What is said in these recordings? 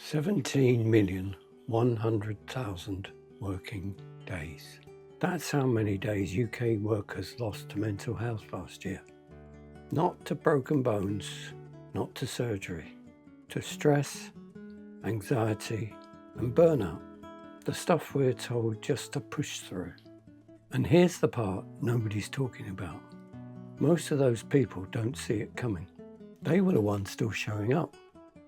17,100,000 working days. That's how many days UK workers lost to mental health last year. Not to broken bones, not to surgery, to stress, anxiety, and burnout. The stuff we're told just to push through. And here's the part nobody's talking about. Most of those people don't see it coming. They were the ones still showing up.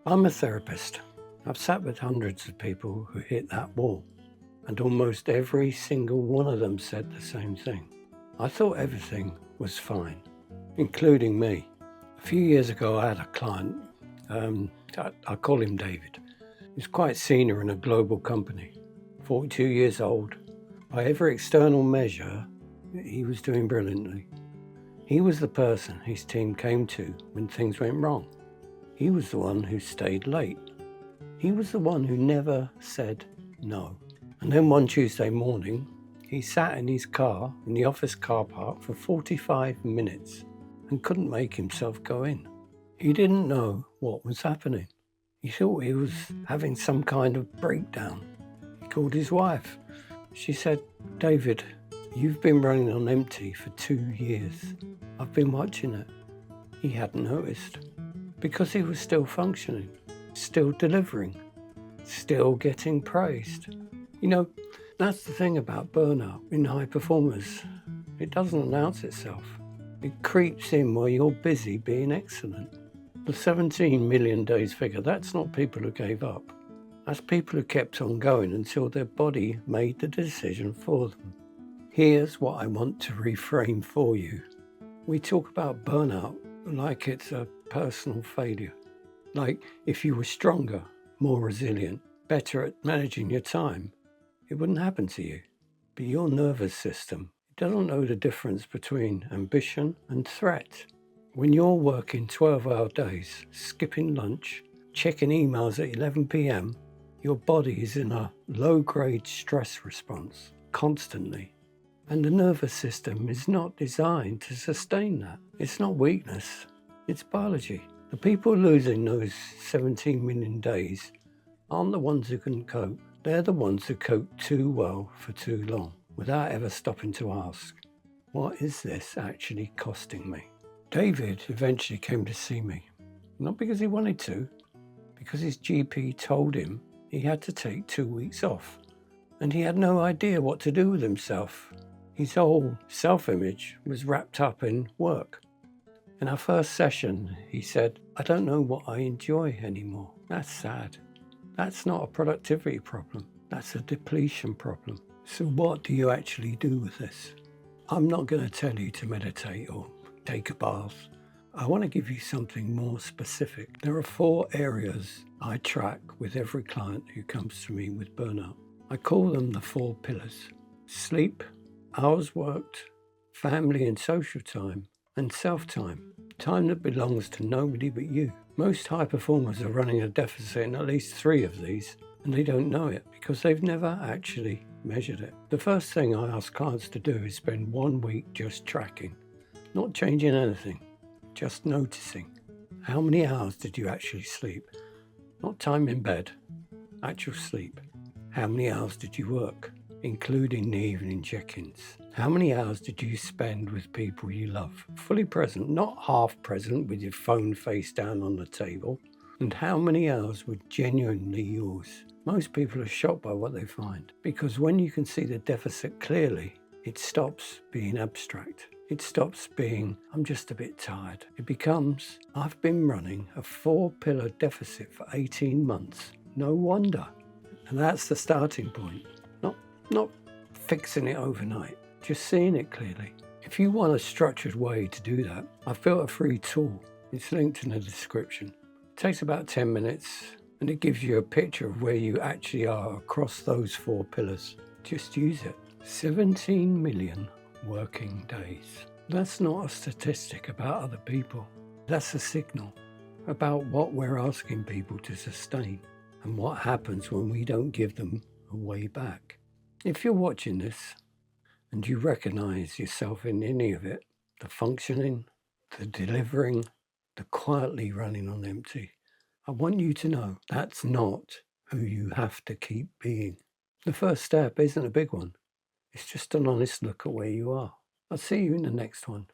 I'm a therapist. I've sat with hundreds of people who hit that wall, and almost every single one of them said the same thing. I thought everything was fine, including me. A few years ago, I had a client, I call him David. He's quite senior in a global company, 42 years old. By every external measure, he was doing brilliantly. He was the person his team came to when things went wrong. He was the one who stayed late. He was the one who never said no. And then one Tuesday morning, he sat in his car in the office car park for 45 minutes and couldn't make himself go in. He didn't know what was happening. He thought he was having some kind of breakdown. He called his wife. She said, "David, you've been running on empty for 2 years. I've been watching it." He hadn't noticed because he was still functioning, still delivering, still getting praised. You know, that's the thing about burnout in high performers. It doesn't announce itself. It creeps in while you're busy being excellent. The 17 million days figure, that's not people who gave up. That's people who kept on going until their body made the decision for them. Here's what I want to reframe for you. We talk about burnout like it's a personal failure. Like if you were stronger, more resilient, better at managing your time, it wouldn't happen to you. But your nervous system doesn't know the difference between ambition and threat. When you're working 12-hour days, skipping lunch, checking emails at 11 p.m, your body is in a low-grade stress response constantly. And the nervous system is not designed to sustain that. It's not weakness, it's biology. The people losing those 17 million days aren't the ones who can cope. They're the ones who cope too well for too long, without ever stopping to ask, what is this actually costing me? David eventually came to see me, not because he wanted to, because his GP told him he had to take 2 weeks off, and he had no idea what to do with himself. His whole self-image was wrapped up in work. In our first session, he said, "I don't know what I enjoy anymore." That's sad. That's not a productivity problem. That's a depletion problem. So what do you actually do with this? I'm not going to tell you to meditate or take a bath. I want to give you something more specific. There are 4 areas I track with every client who comes to me with burnout. I call them the 4 pillars: sleep, hours worked, family and social time, and self-time, time that belongs to nobody but you. Most high performers are running a deficit in at least 3 of these, and they don't know it because they've never actually measured it. The first thing I ask clients to do is spend 1 week just tracking, not changing anything, just noticing. How many hours did you actually sleep? Not time in bed, actual sleep. How many hours did you work, including the evening check-ins? How many hours did you spend with people you love? Fully present, not half present with your phone face down on the table. And how many hours were genuinely yours? Most people are shocked by what they find, because when you can see the deficit clearly, it stops being abstract. It stops being, "I'm just a bit tired." It becomes, "I've been running a 4-pillar deficit for 18 months. No wonder." And that's the starting point. Not fixing it overnight, just seeing it clearly. If you want a structured way to do that, I've built a free tool. It's linked in the description. It takes about 10 minutes and it gives you a picture of where you actually are across those 4 pillars. Just use it. 17 million working days. That's not a statistic about other people. That's a signal about what we're asking people to sustain and what happens when we don't give them a way back. If you're watching this and you recognize yourself in any of it, the functioning, the delivering, the quietly running on empty, I want you to know that's not who you have to keep being. The first step isn't a big one. It's just an honest look at where you are. I'll see you in the next one.